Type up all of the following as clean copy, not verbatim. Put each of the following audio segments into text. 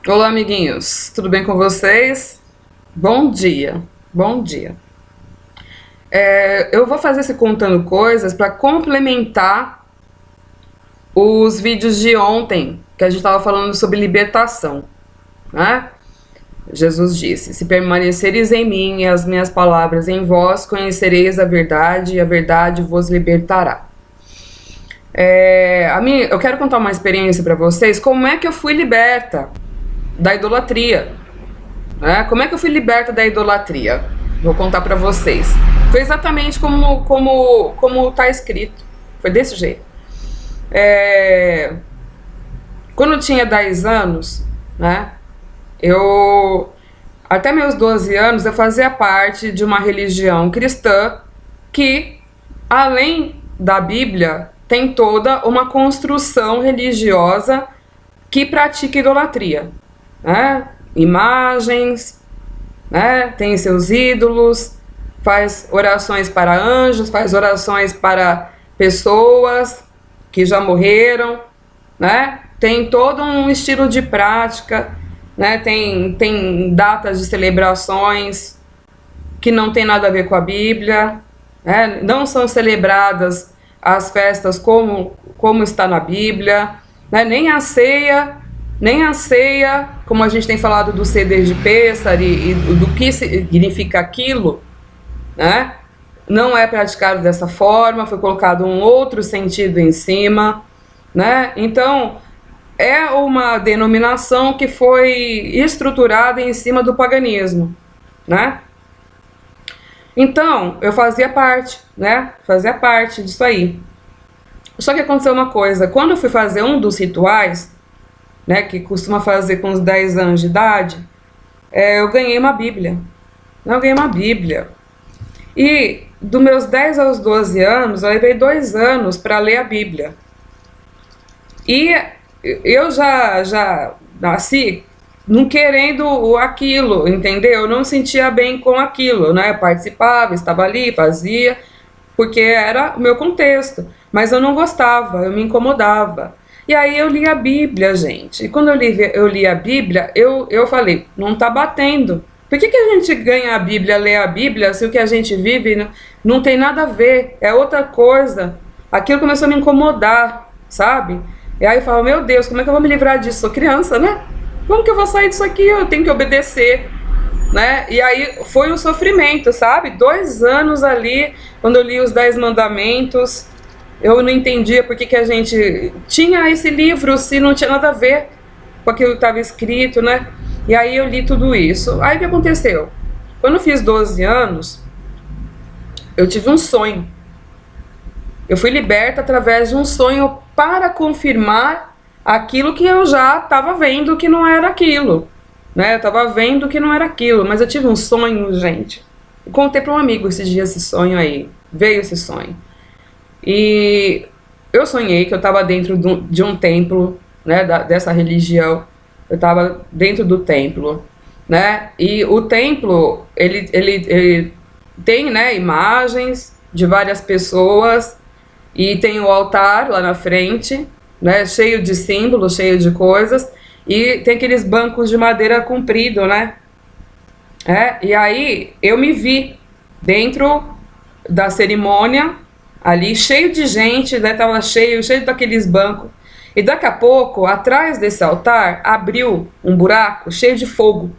Olá, amiguinhos, tudo bem com vocês? Bom dia, bom dia. Eu vou fazer esse contando coisas para complementar os vídeos de ontem, que a gente estava falando sobre libertação, né? Jesus disse: Se permaneceres em mim e as minhas palavras em vós, conhecereis a verdade e a verdade vos libertará. Eu quero contar uma experiência para vocês, como é que eu fui liberta da idolatria. Como é que eu fui liberta da idolatria? Vou contar para vocês. Foi exatamente como está escrito. Foi desse jeito. Quando eu tinha 10 anos, né, até meus 12 anos, eu fazia parte de uma religião cristã que, além da Bíblia, tem toda uma construção religiosa que pratica idolatria. Né? Imagens, né? Tem seus ídolos, faz orações para anjos, faz orações para pessoas que já morreram, né? Tem todo um estilo de prática, né? Tem datas de celebrações que não tem nada a ver com a Bíblia, né? Não são celebradas as festas como está na Bíblia, né? Nem a ceia, como a gente tem falado do CD de Pêssaro e do que significa aquilo, né? Não é praticado dessa forma, foi colocado um outro sentido em cima, né? Então, é uma denominação que foi estruturada em cima do paganismo, né? Então, eu fazia parte, né? Fazia parte disso aí. Só que aconteceu uma coisa, quando eu fui fazer um dos rituais, né, que costuma fazer com os 10 anos de idade, eu ganhei uma Bíblia. Eu ganhei uma Bíblia. E dos meus 10 aos 12 anos, eu levei 2 anos para ler a Bíblia. E eu já nasci não querendo aquilo, entendeu? Eu não sentia bem com aquilo, né? Eu participava, estava ali, fazia, porque era o meu contexto. Mas eu não gostava, eu me incomodava. E aí eu li a Bíblia, gente. E quando eu li a Bíblia, eu falei, não tá batendo. Por que a gente ganha a Bíblia, lê a Bíblia, se o que a gente vive não tem nada a ver, é outra coisa? Aquilo começou a me incomodar, sabe? E aí eu falo, meu Deus, como é que eu vou me livrar disso? Sou criança, né? Como que eu vou sair disso aqui? Eu tenho que obedecer, né? E aí foi um sofrimento, sabe? 2 anos ali, quando eu li os 10 mandamentos, eu não entendia por que a gente tinha esse livro se não tinha nada a ver com aquilo que estava escrito, né? E aí eu li tudo isso. Aí o que aconteceu? Quando eu fiz 12 anos, eu tive um sonho. Eu fui liberta através de um sonho para confirmar aquilo que eu já estava vendo que não era aquilo, né? Eu estava vendo que não era aquilo, mas eu tive um sonho, gente. Eu contei para um amigo esses dias esse sonho aí. Veio esse sonho. E eu sonhei que eu estava dentro de um templo, né, dessa religião. Eu estava dentro do templo, né? E o templo, ele tem, né, imagens de várias pessoas e tem o altar lá na frente, né, cheio de símbolos, cheio de coisas, e tem aqueles bancos de madeira comprido, né? E aí eu me vi dentro da cerimônia, ali cheio de gente, né? Tava cheio daqueles bancos. E daqui a pouco, atrás desse altar, abriu um buraco cheio de fogo.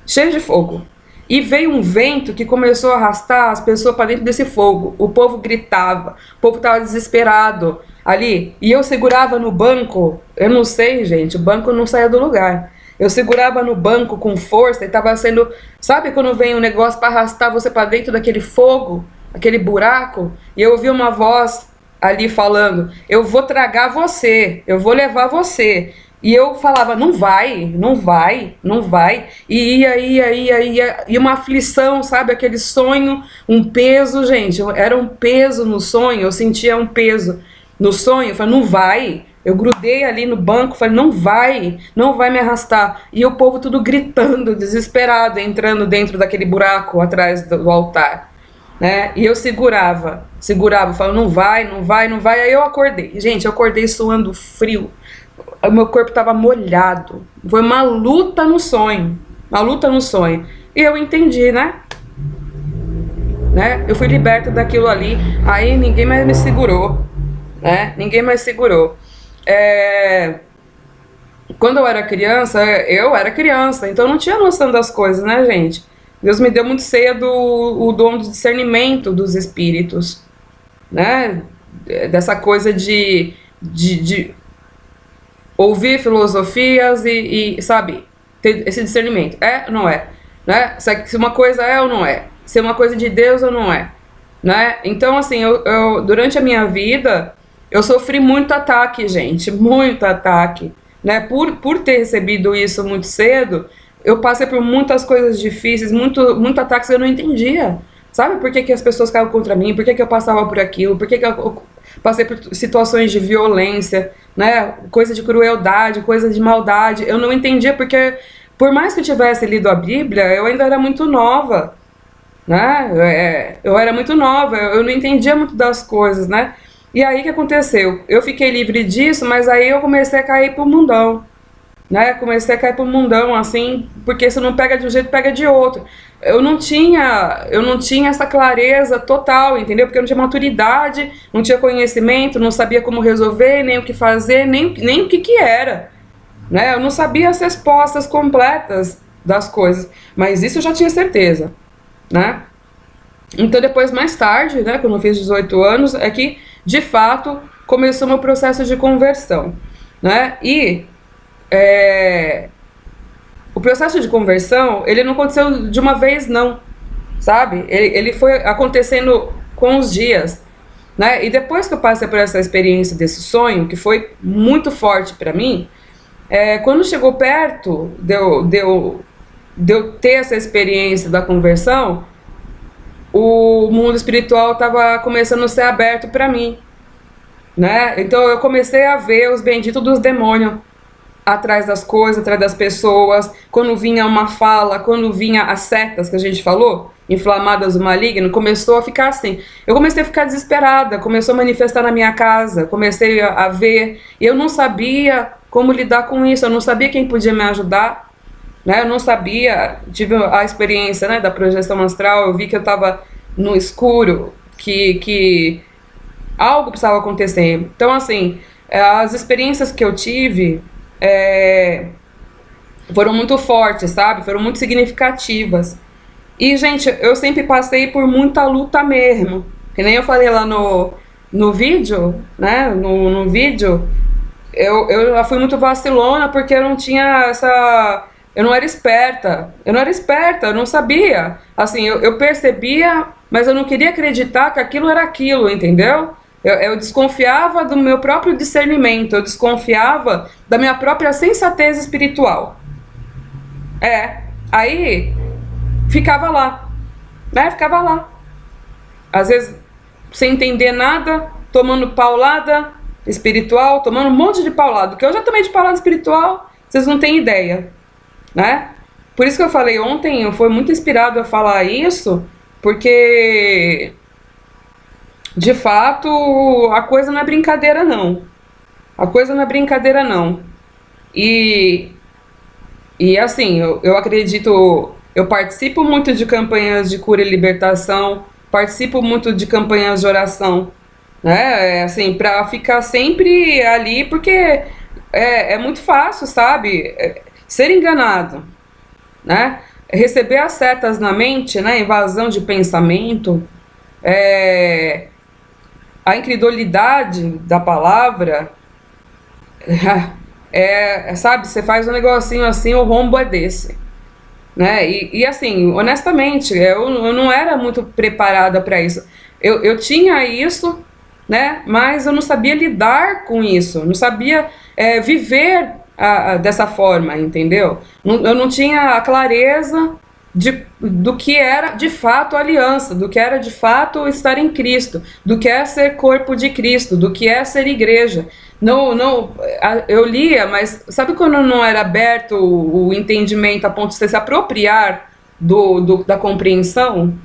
Cheio de fogo. E veio um vento que começou a arrastar as pessoas para dentro desse fogo. O povo gritava, o povo estava desesperado ali. E eu segurava no banco, eu não sei, gente, o banco não saía do lugar. Eu segurava no banco com força e estava sendo... Sabe quando vem um negócio para arrastar você para dentro daquele fogo, aquele buraco? E eu ouvi uma voz ali falando, eu vou tragar você, eu vou levar você. E eu falava, não vai, não vai, não vai. E ia. E uma aflição, sabe? Aquele sonho, um peso, gente. Era um peso no sonho, eu sentia um peso no sonho. Eu falei, não vai. Eu grudei ali no banco, falei, não vai me arrastar. E o povo tudo gritando, desesperado, entrando dentro daquele buraco atrás do altar. Né? E eu segurava, falando, não vai. Aí eu acordei. Gente, eu acordei suando frio. o meu corpo estava molhado. Foi uma luta no sonho. Uma luta no sonho. E eu entendi, né? Eu fui liberta daquilo ali. Aí ninguém mais me segurou. Né? Ninguém mais segurou. Quando eu era criança, então eu não tinha noção das coisas, né, gente? Deus me deu muito cedo o dom do discernimento dos espíritos, né? Dessa coisa de ouvir filosofias e, sabe, ter esse discernimento. É ou não é? Né? Se uma coisa é ou não é? Se é uma coisa de Deus ou não é? Né? Então, assim, durante a minha vida, eu sofri muito ataque, gente, muito ataque. Né? Por ter recebido isso muito cedo, eu passei por muitas coisas difíceis, muito ataques que eu não entendia. Sabe por que as pessoas caíam contra mim? Por que eu passava por aquilo? Por que eu passei por situações de violência, né? Coisa de crueldade, coisa de maldade. Eu não entendia porque, por mais que eu tivesse lido a Bíblia, eu ainda era muito nova, né? Eu era muito nova, eu não entendia muito das coisas, né? E aí o que aconteceu? Eu fiquei livre disso, mas aí eu comecei a cair pro mundão, né? Comecei a cair pro mundão, assim, porque se não pega de um jeito, pega de outro. Eu não tinha essa clareza total, entendeu? Porque eu não tinha maturidade, não tinha conhecimento, não sabia como resolver, nem o que fazer, nem o que era, né? Eu não sabia as respostas completas das coisas, mas isso eu já tinha certeza, né? Então depois, mais tarde, né, quando eu fiz 18 anos, é que, de fato, começou meu processo de conversão, né? E o processo de conversão, ele não aconteceu de uma vez, não, sabe? Ele foi acontecendo com os dias, né? E depois que eu passei por essa experiência desse sonho, que foi muito forte para mim, quando chegou perto de eu ter essa experiência da conversão, o mundo espiritual estava começando a ser aberto para mim, né? Então eu comecei a ver os benditos dos demônios atrás das coisas, atrás das pessoas, quando vinha uma fala, quando vinha as setas que a gente falou, inflamadas do maligno, começou a ficar assim. Eu comecei a ficar desesperada, começou a manifestar na minha casa, comecei a ver, e eu não sabia como lidar com isso, eu não sabia quem podia me ajudar, né? Eu não sabia, tive a experiência, né, da projeção astral, eu vi que eu estava no escuro, que algo precisava acontecer. Então, assim, as experiências que eu tive foram muito fortes, sabe? Foram muito significativas. E, gente, eu sempre passei por muita luta mesmo. Que nem eu falei lá no vídeo, né? No vídeo, eu fui muito vacilona porque eu não tinha essa... Eu não era esperta, eu não sabia. Assim, eu percebia, mas eu não queria acreditar que aquilo era aquilo, entendeu? Eu desconfiava do meu próprio discernimento, eu desconfiava da minha própria sensatez espiritual. Aí ficava lá, né? Ficava lá. Às vezes, sem entender nada, tomando paulada espiritual, tomando um monte de paulada. Porque eu já tomei de paulada espiritual, vocês não têm ideia, né? Por isso que eu falei ontem, eu fui muito inspirado a falar isso, porque... de fato, a coisa não é brincadeira, não. A coisa não é brincadeira, não. E assim, eu acredito... Eu participo muito de campanhas de cura e libertação, participo muito de campanhas de oração, né? Assim, pra ficar sempre ali, porque é muito fácil, sabe? Ser enganado, né? Receber as setas na mente, né? Invasão de pensamento, a incredulidade da palavra, sabe, você faz um negocinho assim, o rombo é desse, né? E assim, honestamente, eu não era muito preparada para isso. Eu tinha isso, né? Mas eu não sabia lidar com isso, não sabia viver dessa forma, entendeu? Eu não tinha a clareza do que era de fato aliança, do que era de fato estar em Cristo, do que é ser corpo de Cristo, do que é ser igreja. Não, eu lia, mas sabe quando não era aberto o entendimento a ponto de você se apropriar da compreensão?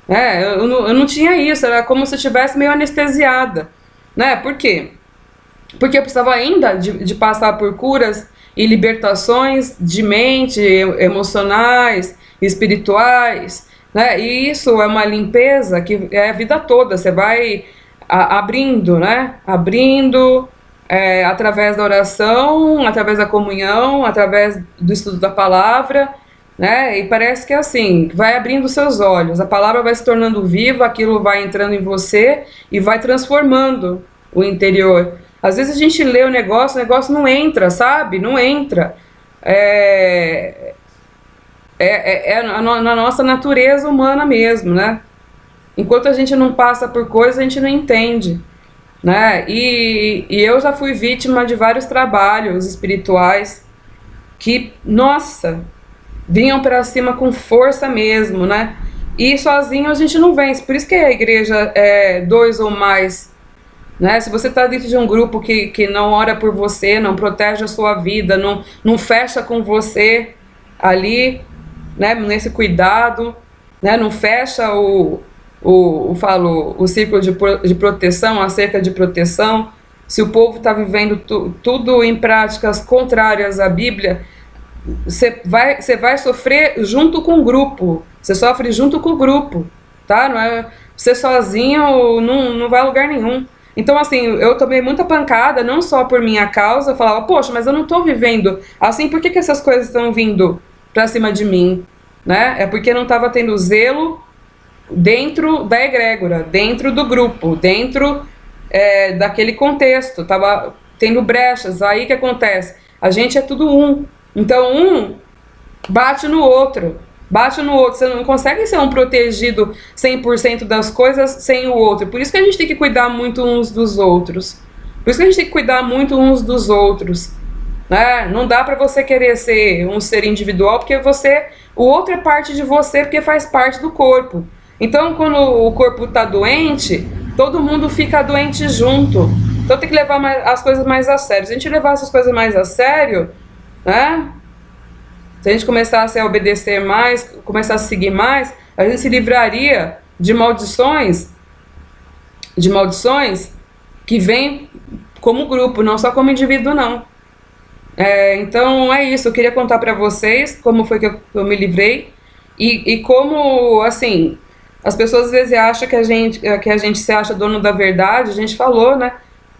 Eu não tinha isso, era como se eu estivesse meio anestesiada, né? Por quê? porque eu precisava ainda de passar por curas e libertações de mente, emocionais, espirituais, né? E isso é uma limpeza que é a vida toda, você vai abrindo, né? Abrindo através da oração, através da comunhão, através do estudo da palavra, né? E parece que é assim, vai abrindo seus olhos, a palavra vai se tornando viva, aquilo vai entrando em você e vai transformando o interior. Às vezes a gente lê o negócio não entra, sabe? Não entra. Na nossa natureza humana mesmo, né? Enquanto a gente não passa por coisas, a gente não entende, né? E eu já fui vítima de vários trabalhos espirituais que, nossa, vinham para cima com força mesmo, né? E sozinho a gente não vence. Por isso que a igreja é dois ou mais, né? Se você está dentro de um grupo que não ora por você, não protege a sua vida, não fecha com você ali, né? Nesse cuidado, né? Não fecha o círculo de proteção, a cerca de proteção. Se o povo está vivendo tudo em práticas contrárias à Bíblia, você vai sofrer junto com o grupo. Você sofre junto com o grupo, tá? Não é, você sozinho não vai a lugar nenhum. Então, assim, eu tomei muita pancada, não só por minha causa. Eu falava, poxa, mas eu não tô vivendo assim, por que essas coisas estão vindo pra cima de mim? Né? É porque não estava tendo zelo dentro da egrégora, dentro do grupo, dentro daquele contexto. Tava tendo brechas. Aí que acontece? A gente é tudo um. Então, um bate no outro. Bate no outro, você não consegue ser um protegido 100% das coisas sem o outro. Por isso que a gente tem que cuidar muito uns dos outros. Por isso que a gente tem que cuidar muito uns dos outros, né? Não dá pra você querer ser um ser individual, porque o outro é parte de você, porque faz parte do corpo. Então, quando o corpo tá doente, todo mundo fica doente junto. Então tem que levar as coisas mais a sério. Se a gente levar essas coisas mais a sério, né? Se a gente começasse a obedecer mais, começasse a seguir mais, a gente se livraria de maldições que vêm como grupo, não só como indivíduo, não. Então é isso, eu queria contar pra vocês como foi que eu me livrei e como, assim, as pessoas às vezes acham que a gente se acha dono da verdade. A gente falou, né?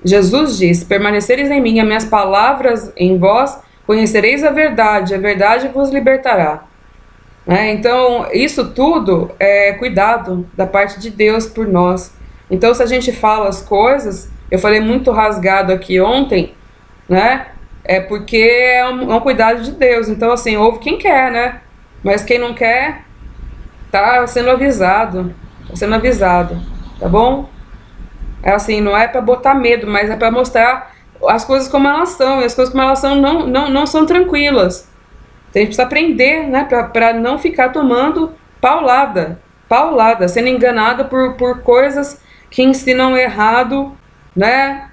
Jesus disse, permanecereis em mim, as minhas palavras em vós, conhecereis a verdade vos libertará. Então, isso tudo é cuidado da parte de Deus por nós. Então, se a gente fala as coisas, eu falei muito rasgado aqui ontem, né? É porque é um cuidado de Deus. Então, assim, ouve quem quer, né? Mas quem não quer, tá sendo avisado. Tá sendo avisado, tá bom? É assim, não é para botar medo, mas é para mostrar as coisas como elas são. E as coisas como elas são não são tranquilas. Então a gente precisa aprender, né, para não ficar tomando paulada, sendo enganado por coisas que ensinam errado, né,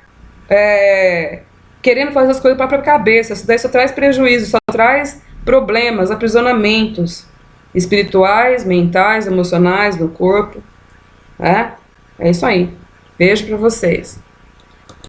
querendo fazer as coisas para a própria cabeça. Isso daí só traz prejuízo, só traz problemas, aprisionamentos espirituais, mentais, emocionais, do corpo, né? É isso aí. Beijo para vocês.